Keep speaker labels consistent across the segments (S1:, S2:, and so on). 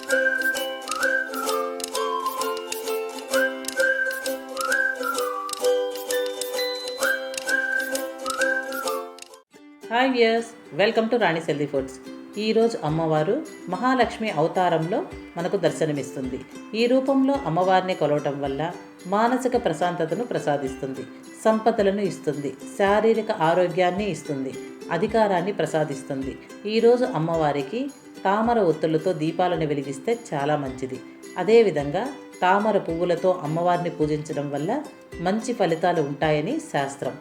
S1: Hi viewers, welcome to Rani healthy foods. ఈరోజు అమ్మవారు మహాలక్ష్మి అవతారంలో మనకు దర్శనమిస్తుంది. ఈ రూపంలో అమ్మవారిని కొలవటం వల్ల మానసిక ప్రశాంతతను ప్రసాదిస్తుంది, సంపదలను ఇస్తుంది, శారీరక ఆరోగ్యాన్ని ఇస్తుంది, అధికారాన్ని ప్రసాదిస్తుంది. ఈరోజు అమ్మవారికి తామర ఒత్తులతో దీపాలను వెలిగిస్తే చాలా మంచిది. అదేవిధంగా తామర పువ్వులతో అమ్మవారిని పూజించడం వల్ల మంచి ఫలితాలు ఉంటాయని శాస్త్రం.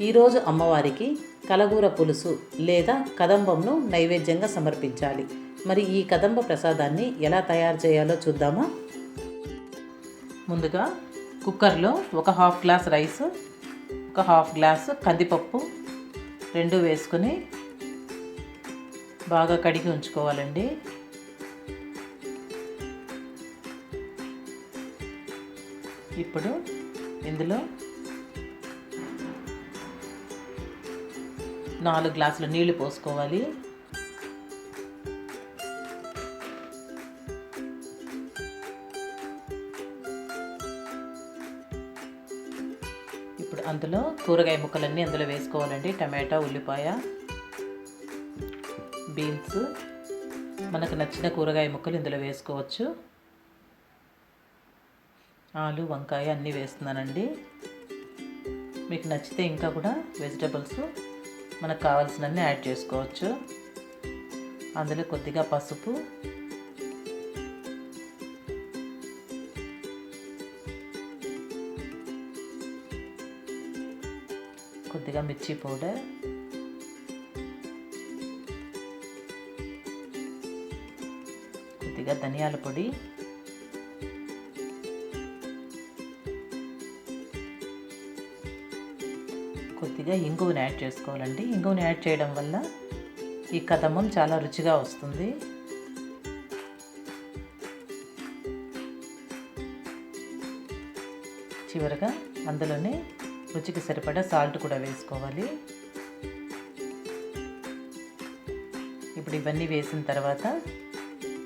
S1: ఈరోజు అమ్మవారికి కలగూర పులుసు లేదా కదంబంను నైవేద్యంగా సమర్పించాలి. మరి ఈ కదంబ ప్రసాదాన్ని ఎలా తయారు చేయాలో చూద్దామా? ముందుగా కుక్కర్లో ఒక హాఫ్ గ్లాస్ రైస్, ఒక హాఫ్ గ్లాస్ కందిపప్పు రెండు వేసుకొని బాగా కడిగి ఉంచుకోవాలండి. ఇప్పుడు ఇందులో 4 గ్లాసుల నీళ్లు పోసుకోవాలి. ఇప్పుడు అందులో కూరగాయ ముక్కలన్నీ అందులో వేసుకోవాలండి. టమాటా, ఉల్లిపాయ, బీన్స్, మనకు నచ్చిన కూరగాయ ముక్కలు ఇందులో వేసుకోవచ్చు. ఆలు, వంకాయ అన్నీ వేస్తున్నానండి. మీకు నచ్చితే ఇంకా కూడా వెజిటబుల్స్ మనకు కావాల్సినన్ని యాడ్ చేసుకోవచ్చు. అందులో కొద్దిగా పసుపు, కొద్దిగా మిర్చి పౌడర్, కొద్దిగా ధనియాల పొడి, కొద్దిగా ఇంగువని యాడ్ చేసుకోవాలండి. ఇంగువని యాడ్ చేయడం వల్ల ఈ కదంబం చాలా రుచిగా వస్తుంది. చివరగా అందులోనే రుచికి సరిపడా సాల్ట్ కూడా వేసుకోవాలి. ఇప్పుడు ఇవన్నీ వేసిన తర్వాత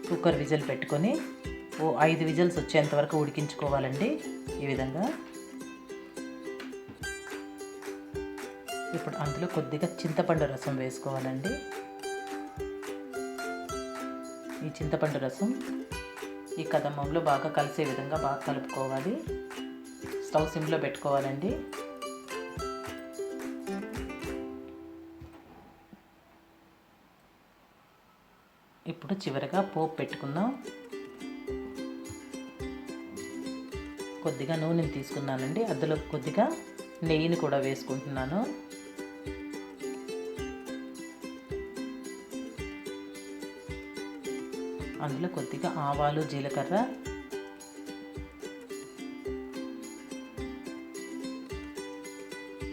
S1: కుక్కర్ విజిల్ పెట్టుకొని 5 విజిల్స్ వచ్చేంత వరకు ఉడికించుకోవాలండి. ఈ విధంగా ఇప్పుడు అందులో కొద్దిగా చింతపండు రసం వేసుకోవాలండి. ఈ చింతపండు రసం ఈ కదంబంలో బాగా కలిసే విధంగా బాగా కలుపుకోవాలి. స్టవ్ సిమ్లో పెట్టుకోవాలండి. ఇప్పుడు చివరగా పోపు పెట్టుకుందాం. కొద్దిగా నూనెని తీసుకున్నానండి. అందులో కొద్దిగా నెయ్యిని కూడా వేసుకుంటున్నాను. అందులో కొద్దిగా ఆవాలు, జీలకర్ర,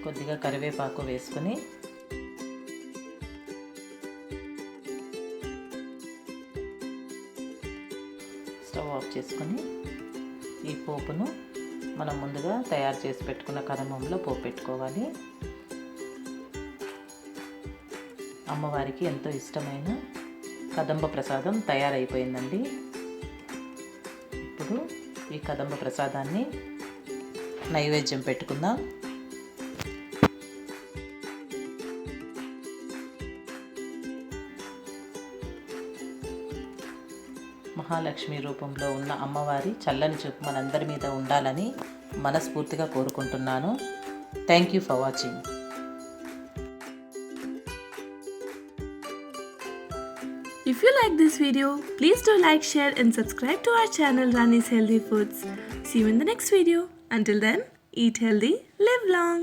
S1: కొద్దిగా కరివేపాకు వేసుకొని స్టవ్ ఆఫ్ చేసుకొని ఈ పోపును మనం ముందుగా తయారు చేసి పెట్టుకున్న కదంబంలో పోపు పెట్టుకోవాలి. అమ్మవారికి ఎంతో ఇష్టమైన కదంబ ప్రసాదం తయారైపోయిందండి. ఇప్పుడు ఈ కదంబ ప్రసాదాన్ని నైవేద్యం పెట్టుకుందాం. మహాలక్ష్మి రూపంలో ఉన్న అమ్మవారి చల్లని చూపు మనందరి మీద ఉండాలని మనస్ఫూర్తిగా కోరుకుంటున్నాను. Thank you for watching.
S2: If you like this video, please do like, share and subscribe to our channel Raani's Healthy Foods. See you in the next video. Until then, eat healthy, live long.